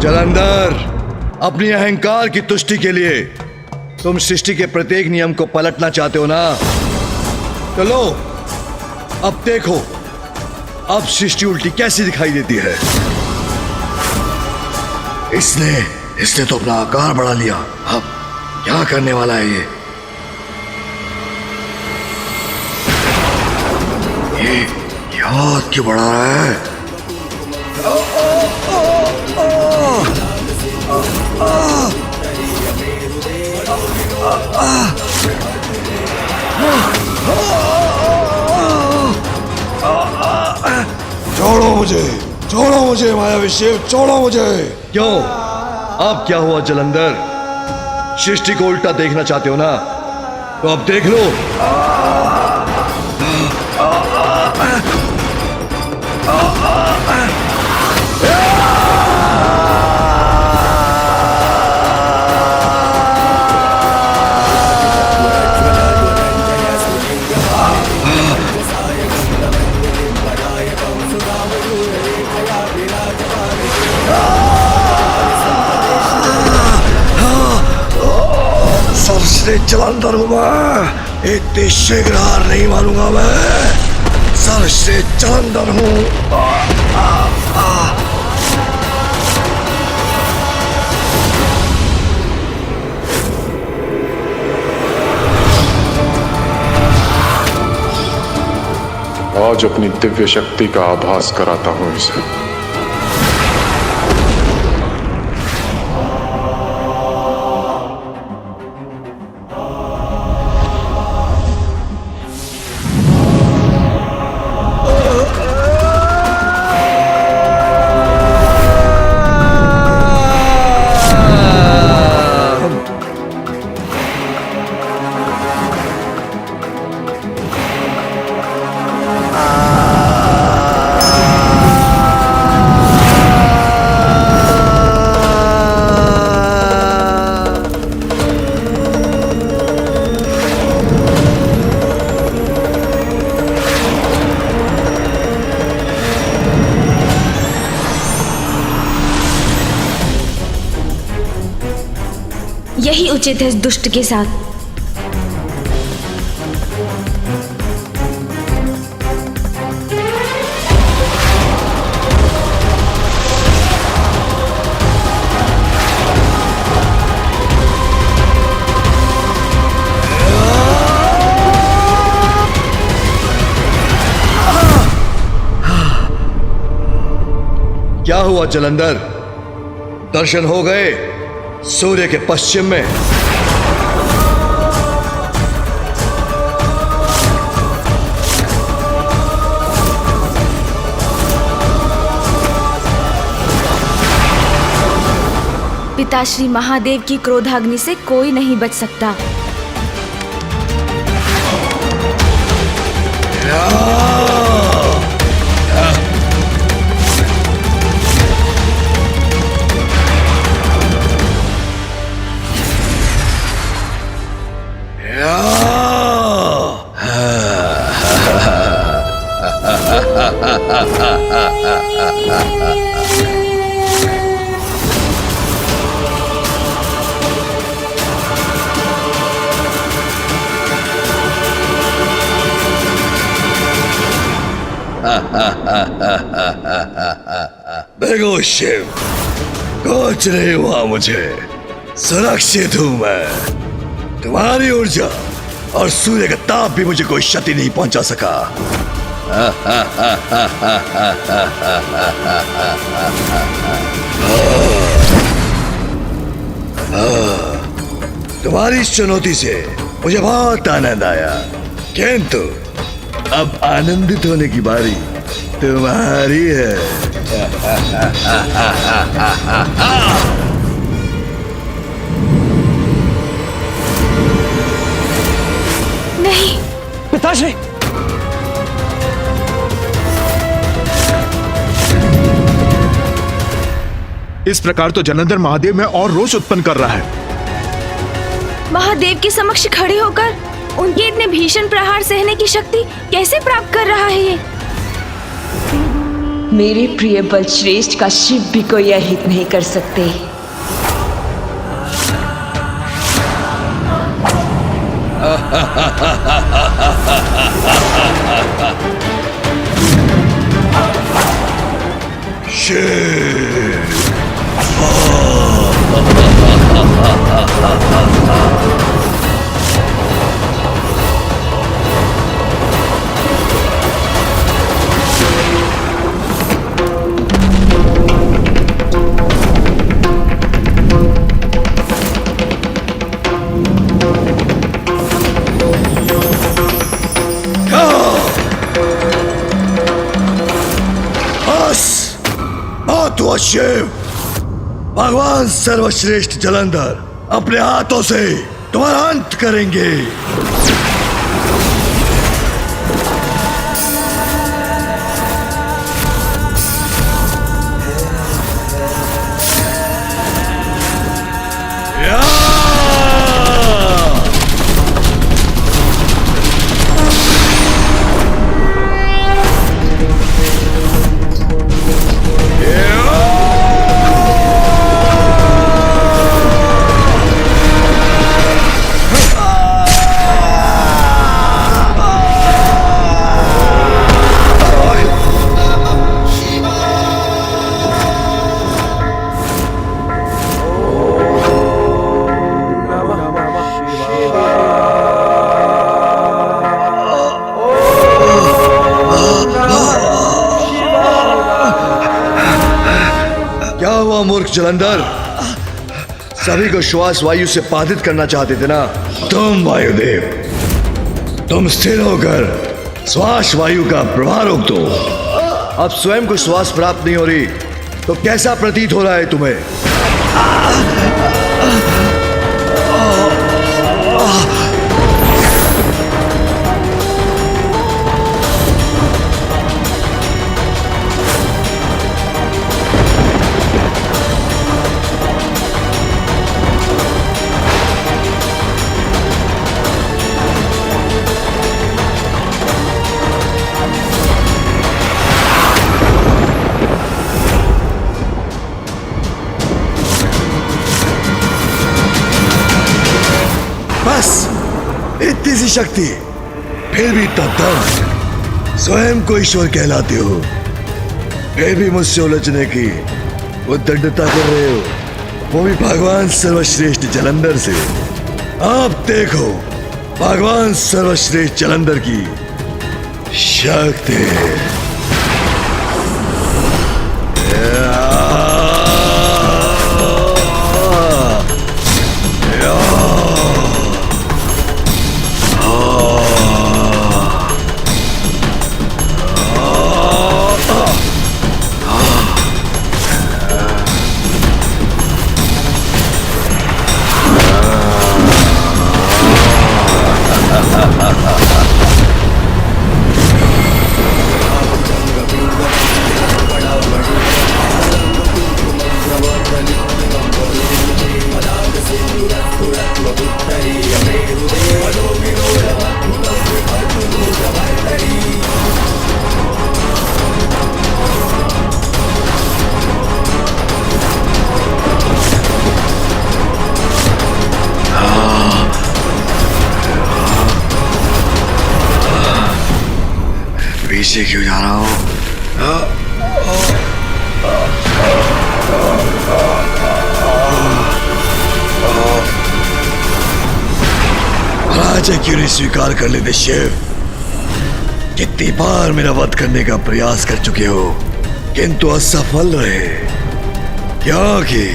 जलंधर, अपनी अहंकार की तुष्टि के लिए तुम सृष्टि के प्रत्येक नियम को पलटना चाहते हो ना? तो लो, अब देखो अब सृष्टि उल्टी कैसी दिखाई देती है। इसने तो अपना आकार बढ़ा लिया। अब क्या करने वाला है ये हाथ क्यों बढ़ा रहा है? छोड़ो मुझे मायावी शिव, छोड़ो मुझे। क्यों, अब क्या हुआ जलंधर? सृष्टि को उल्टा देखना चाहते हो ना? तो अब देख लो। सबसे जलंधर हूं मैं, इतनी शीघ्र हार नहीं मानूंगा मैं। सबसे जलंधर हूं। आज अपनी दिव्य शक्ति का आभास कराता हूं इसे। यही उचित है इस दुष्ट के साथ। क्या हुआ जलंधर? दर्शन हो गए सूर्य के पश्चिम में? पिताश्री महादेव की क्रोधाग्नि से कोई नहीं बच सकता। देखो शिव, कुछ नहीं हुआ मुझे, सुरक्षित हूं मैं। तुम्हारी ऊर्जा और सूर्य का ताप भी मुझे कोई क्षति नहीं पहुंचा सका। तुम्हारी इस चुनौती से मुझे बहुत आनंद आया, किंतु अब आनंदित होने की बारी तुम्हारी है। नहीं पिताश्री, इस प्रकार तो जलंधर महादेव में और रोष उत्पन्न कर रहा है। महादेव के समक्ष खड़े होकर उनके इतने भीषण प्रहार सहने की शक्ति कैसे प्राप्त कर रहा है ये? मेरे प्रिय बलश्रेष्ठ का शिव भी कोई अहित नहीं कर सकते। शिव, भगवान सर्वश्रेष्ठ जलंधर अपने हाथों से तुम्हारा अंत करेंगे। मूर्ख जलंधर, सभी को श्वास वायु से बाधित करना चाहते थे ना तुम वायुदेव। तुम स्थिर होकर श्वास वायु का प्रवाह रोक दो। अब स्वयं को श्वास प्राप्त नहीं हो रही तो कैसा प्रतीत हो रहा है तुम्हें? बस इतनी सी शक्ति, फिर भी इतना दम, स्वयं को ईश्वर कहलाते हो, फिर भी मुझसे उलझने की उद्दंडता कर रहे हो, वो भी भगवान सर्वश्रेष्ठ जलंधर से। अब देखो भगवान सर्वश्रेष्ठ जलंधर की शक्ति। पीछे क्यों जा रहा हूं? राजा क्यों नहीं स्वीकार कर लेते शिव? कितनी बार मेरा वध करने का प्रयास कर चुके हो किंतु असफल रहे, क्योंकि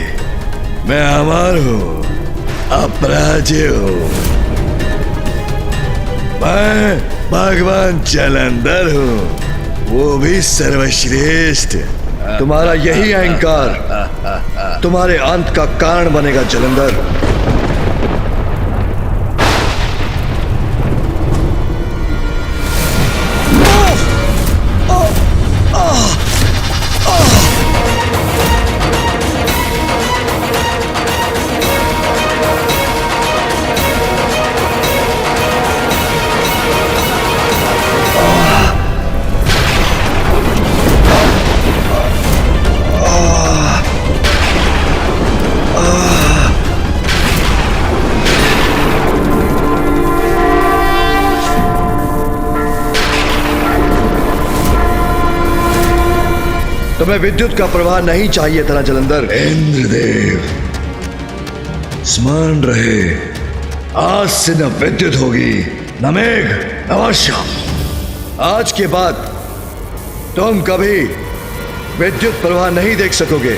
मैं अमर हूं, अपराजय हूं। मैं भगवान जलंधर हूं, वो भी सर्वश्रेष्ठ। तुम्हारा यही अहंकार तुम्हारे अंत का कारण बनेगा जलंधर। तुम्हें विद्युत का प्रवाह नहीं चाहिए था ना जलंधर। इंद्रदेव, स्मरण रहे, आज से न विद्युत होगी न मेघ न वर्षा। आज के बाद तुम कभी विद्युत प्रवाह नहीं देख सकोगे।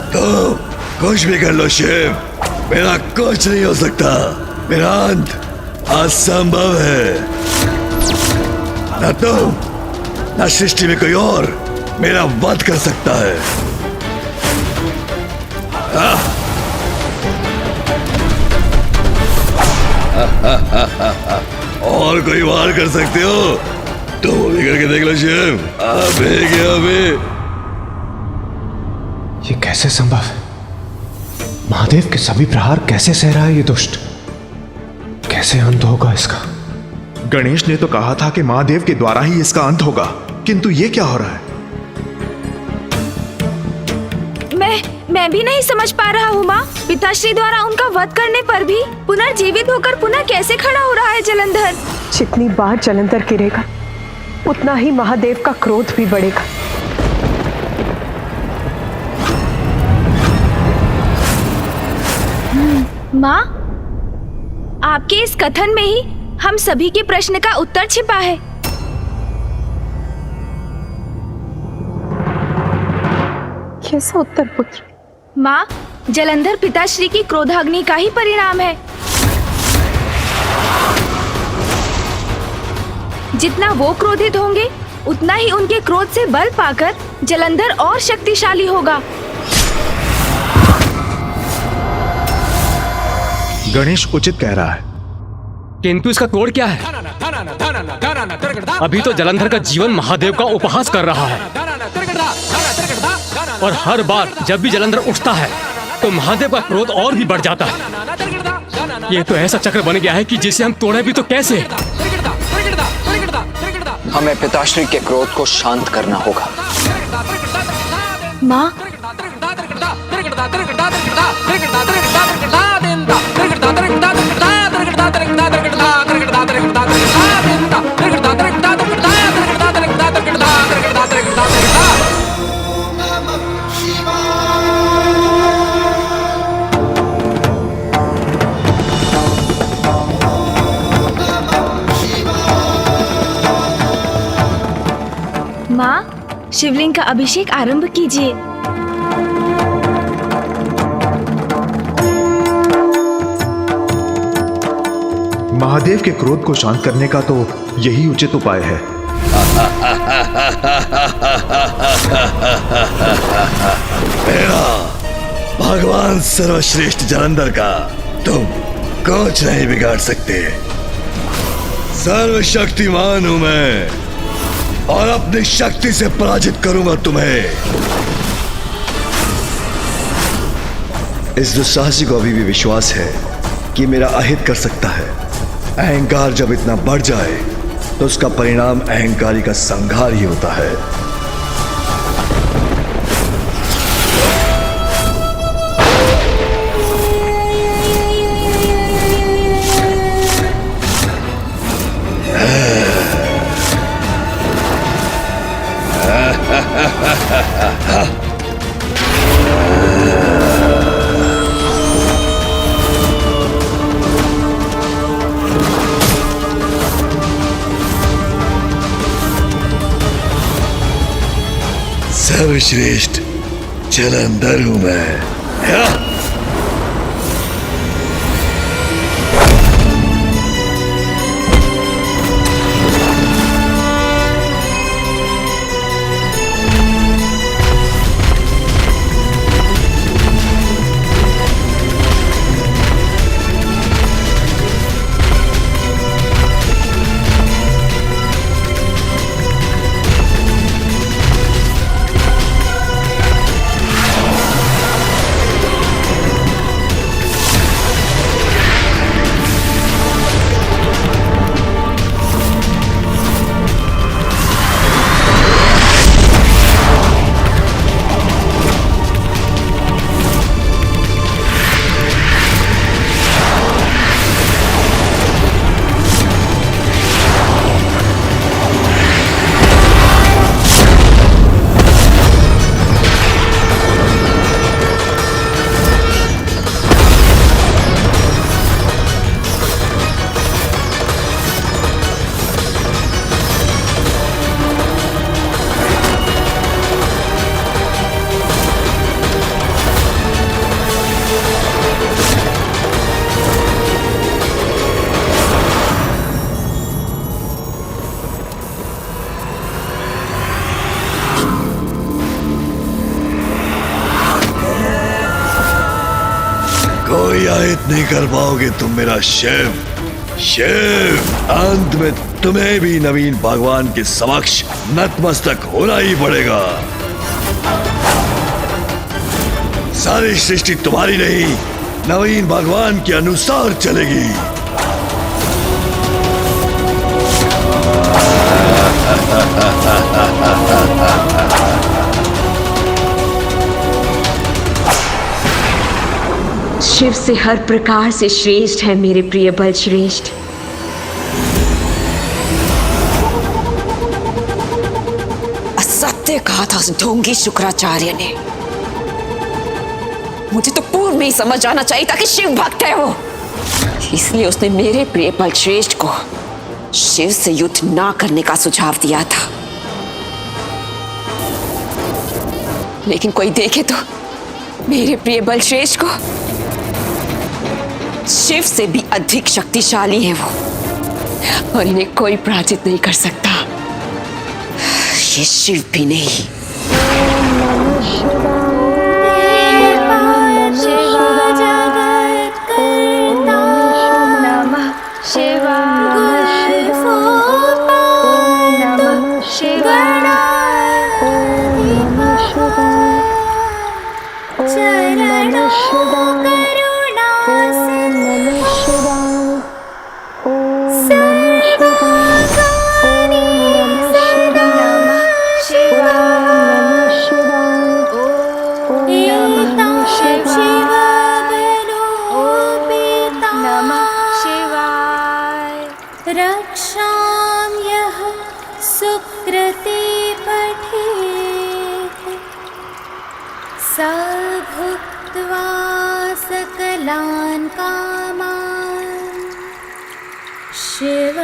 तो कुछ भी कर लो शिव, मेरा कुछ नहीं हो सकता। मेरा अंत असंभव है। न तुम न सृष्टि में कोई और मेरा वध कर सकता है। और कोई वार कर सकते हो तो वो भी करके देख लो शिव। अबे ये कैसे संभव है? महादेव के सभी प्रहार कैसे सह रहा है ये दुष्ट? कैसे अंत होगा इसका? गणेश ने तो कहा था कि महादेव के द्वारा ही इसका अंत होगा, किंतु ये क्या हो रहा है? मैं भी नहीं समझ पा रहा हूँ माँ। पिताश्री द्वारा उनका वध करने पर भी पुनर्जीवित होकर पुनः कैसे खड़ा हो रहा है जलंधर? जितनी बार जलंधर गिरेगा उतना ही महादेव का क्रोध भी बढ़ेगा। माँ, आपके इस कथन में ही हम सभी के प्रश्न का उत्तर छिपा है। कैसा उत्तर पुत्र? माँ, जलंधर पिताश्री की क्रोधाग्नि का ही परिणाम है। जितना वो क्रोधित होंगे उतना ही उनके क्रोध से बल पाकर जलंधर और शक्तिशाली होगा। गणेश उचित कह रहा है, किंतु इसका तोड़ क्या है? अभी तो जलंधर का जीवन महादेव का उपहास कर रहा है, और हर बार जब भी जलंधर उठता है तो महादेव का क्रोध और भी बढ़ जाता है। ये तो ऐसा चक्र बन गया है कि जिसे हम तोड़े भी तो कैसे? हमें पिताश्री के क्रोध को शांत करना होगा। माँ, माँ, शिवलिंग का अभिषेक आरंभ कीजिए। महादेव के क्रोध को शांत करने का तो यही उचित उपाय है। मेरा भगवान सर्वश्रेष्ठ जलंधर का तुम कुछ नहीं बिगाड़ सकते। सर्वशक्तिमान हूं मैं। और अपनी शक्ति से पराजित करूंगा तुम्हें। इस दुस्साहसी को अभी भी विश्वास है कि मेरा अहित कर सकता है। अहंकार जब इतना बढ़ जाए तो उसका परिणाम अहंकारी का संहार ही होता है। सर्वश्रेष्ठ जलंधर हूं मैं। कोई आयत नहीं कर पाओगे तुम मेरा शिव। अंत में तुम्हें भी नवीन भगवान के समक्ष नतमस्तक होना ही पड़ेगा। सारी सृष्टि तुम्हारी नहीं, नवीन भगवान के अनुसार चलेगी। शिव से हर प्रकार से श्रेष्ठ है मेरे प्रिय बल श्रेष्ठ। असत्य कहा था उस ढोंगी शुक्राचार्य ने। मुझे तो पूर्व में ही समझ आना चाहिए था कि शिव भक्त है वो। इसलिए उसने मेरे प्रिय बल श्रेष्ठ को शिव से युद्ध ना करने का सुझाव दिया था। लेकिन कोई देखे तो मेरे प्रिय बल श्रेष्ठ को शिव से भी अधिक शक्तिशाली है वो, और इन्हें कोई पराजित नहीं कर सकता। ये शिव भी नहीं। रक्षाम्यः सुकृते पठेत् स भुक्त्वा सकलान् कामान् शिव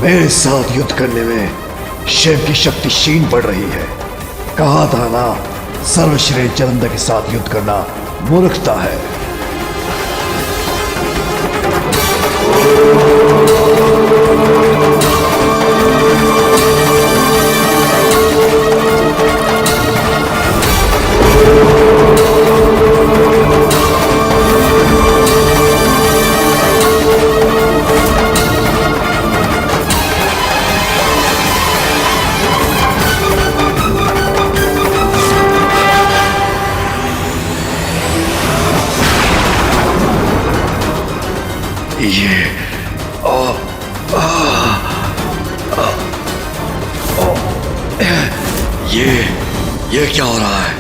मेरे साथ युद्ध करने में शिव की शक्ति क्षीण पड़ रही है। कहा था ना, सर्वश्रेष्ठ जलंधर के साथ युद्ध करना मूर्खता है। ये क्या हो रहा है?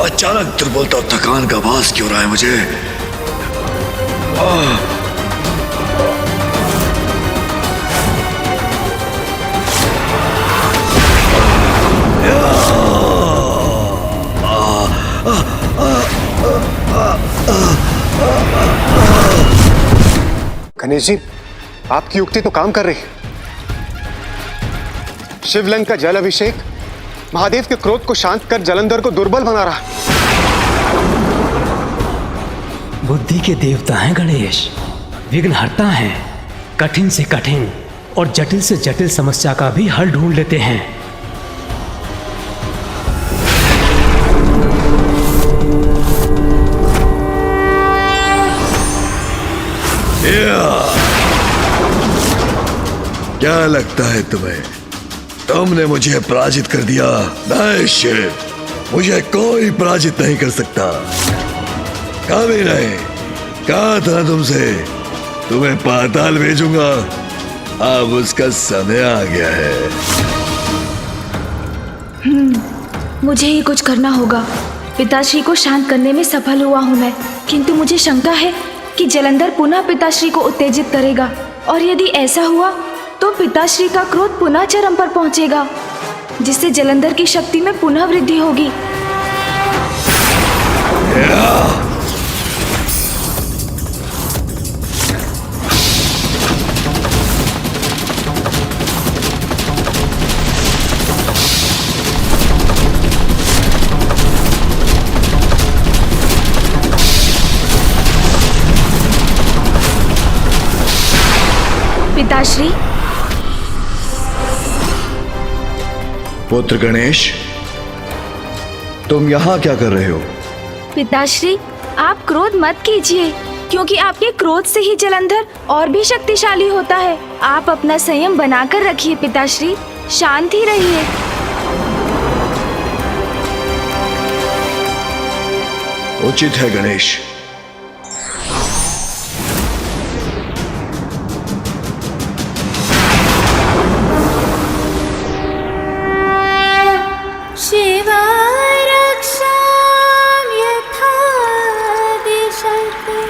अचानक दुर्बलता और थकान का आभास क्यों हो रहा है मुझे? गणेश जी, आपकी युक्ति तो काम कर रही। शिवलिंग का जल अभिषेक महादेव के क्रोध को शांत कर जलंधर को दुर्बल बना रहा। बुद्धि के देवता हैं गणेश, विघ्नहर्ता हैं। कठिन से कठिन और जटिल से जटिल समस्या का भी हल ढूंढ लेते हैं। क्या लगता है तुम्हें? तुमने मुझे पराजित कर दिया? नहीं शिव, मुझे कोई पराजित नहीं कर सकता, कभी नहीं। कहा था तुमसे तुम्हें पाताल भेजूंगा, अब उसका समय आ गया है। मुझे ही कुछ करना होगा। पिताश्री को शांत करने में सफल हुआ हूँ मैं, किंतु मुझे शंका है कि जलंधर पुनः पिताश्री को उत्तेजित करेगा, और यदि ऐसा हुआ तो पिताश्री का क्रोध पुनः चरम पर पहुंचेगा, जिससे जलंधर की शक्ति में पुनः वृद्धि होगी। पिताश्री। पुत्र गणेश, तुम यहाँ क्या कर रहे हो? पिताश्री, आप क्रोध मत कीजिए, क्योंकि आपके क्रोध से ही जलंधर और भी शक्तिशाली होता है। आप अपना संयम बनाकर रखिए पिताश्री, शांत ही रहिए। उचित है गणेश। शिवा रक्षां यथा दिशते।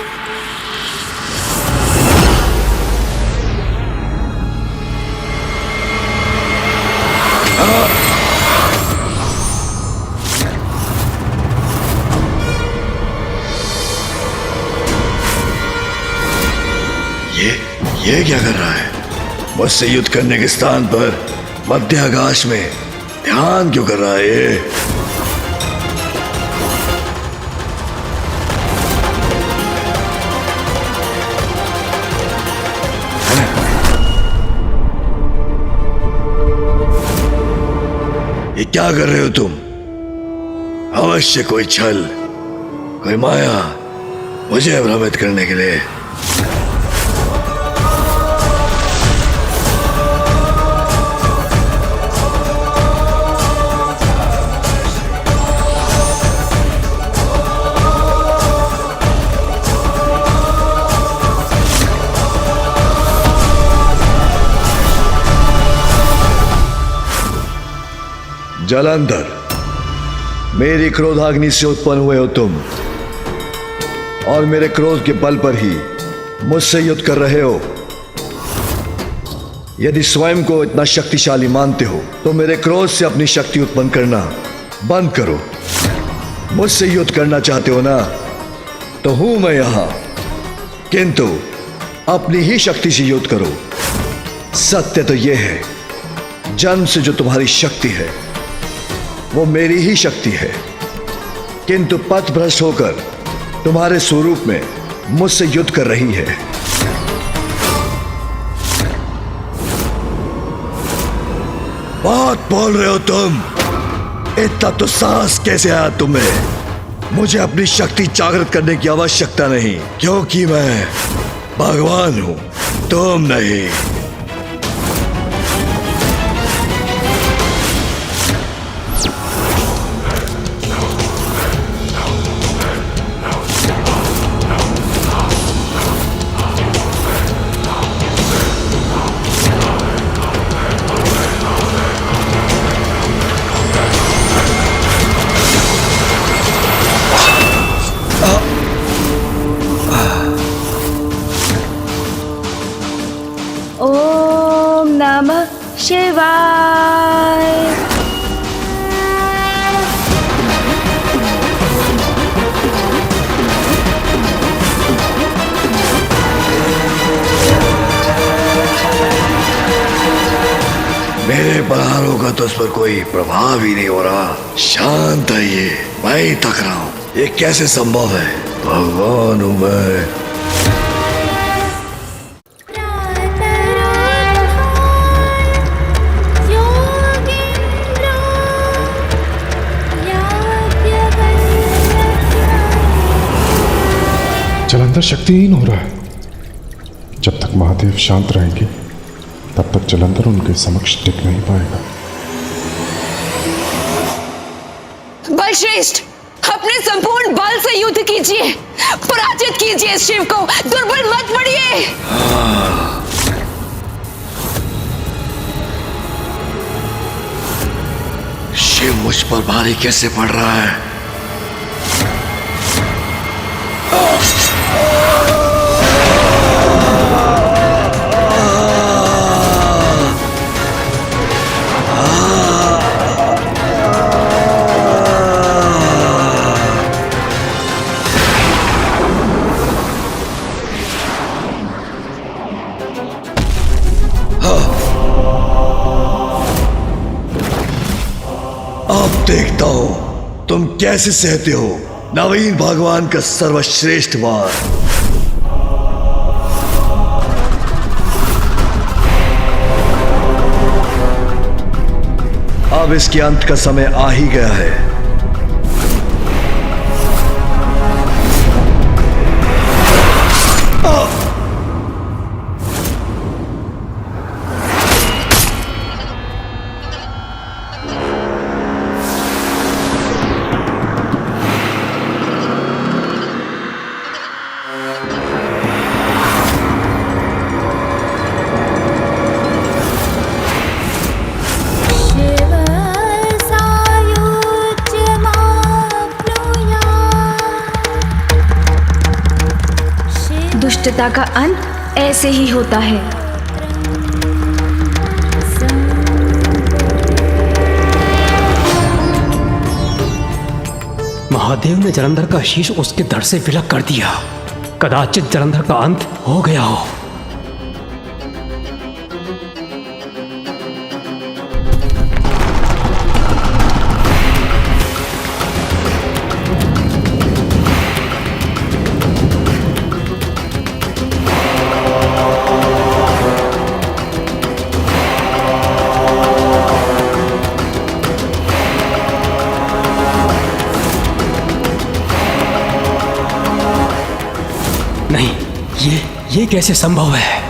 ये क्या कर रहा है? मुझसे युद्ध करने के स्थान पर मध्य आकाश में ध्यान क्यों कर रहा है ये? ये क्या कर रहे हो तुम? अवश्य कोई छल, कोई माया, मुझे भ्रमित करने के लिए। जलंधर, मेरी क्रोधाग्नि से उत्पन्न हुए हो तुम, और मेरे क्रोध के बल पर ही मुझसे युद्ध कर रहे हो। यदि स्वयं को इतना शक्तिशाली मानते हो तो मेरे क्रोध से अपनी शक्ति उत्पन्न करना बंद करो। मुझसे युद्ध करना चाहते हो ना, तो हूं मैं यहां, किंतु अपनी ही शक्ति से युद्ध करो। सत्य तो यह है, जन्म से जो तुम्हारी शक्ति है वो मेरी ही शक्ति है, किंतु पथ भ्रष्ट होकर तुम्हारे स्वरूप में मुझसे युद्ध कर रही है। बहुत बोल रहे हो तुम। इतना तो साहस कैसे आया तुम्हें? मुझे अपनी शक्ति जागृत करने की आवश्यकता नहीं, क्योंकि मैं भगवान हूं, तुम नहीं। ओम नमः शिवाय। मेरे प्रहारों का तो उस पर कोई प्रभाव ही नहीं हो रहा। शांत है ये, मैं ही थक रहा हूं। ये कैसे संभव है? भगवान हूं मैं। जलंधर शक्तिहीन हो रहा है। जब तक महादेव शांत रहेंगे तब तक जलंधर उनके समक्ष टिक नहीं पाएगा। बलश्रेष्ठ, अपने संपूर्ण बल से युद्ध कीजिए, पराजित कीजिए शिव को, दुर्बल मत पड़िए। शिव मुझ पर भारी कैसे पड़ रहा है? अब देखता हूं तुम कैसे सहते हो नवीन भगवान का सर्वश्रेष्ठ वार। अब इसके अंत का समय आ ही गया है। दुष्टता का अंत ऐसे ही होता है। महादेव ने जलंधर का शीश उसके धड़ से विलग कर दिया। कदाचित जलंधर का अंत हो गया हो। नहीं, ये कैसे संभव है?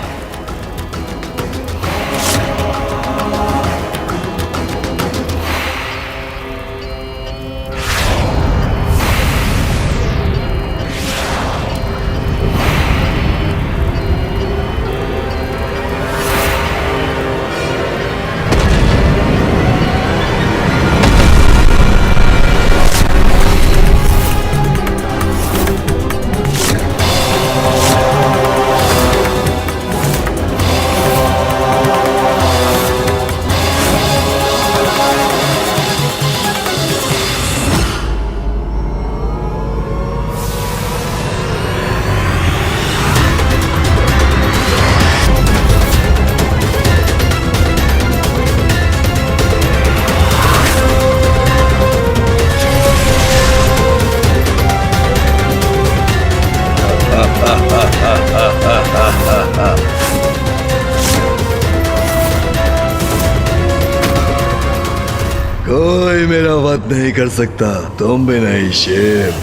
कोई मेरा वध नहीं कर सकता, तुम भी नहीं शिव।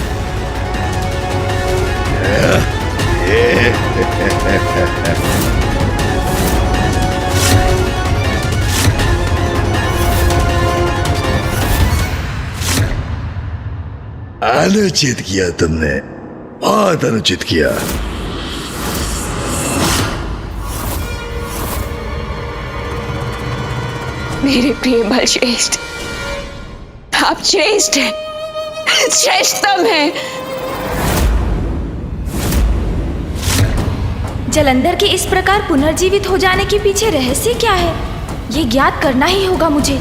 अनुचित किया तुमने, बहुत अनुचित किया। मेरे प्रिय बलश्रेष्ठ, आप श्रेष्ठ हैं, श्रेष्ठतम हैं। जलंधर के इस प्रकार पुनर्जीवित हो जाने के पीछे रहस्य क्या है? ये ज्ञात करना ही होगा मुझे।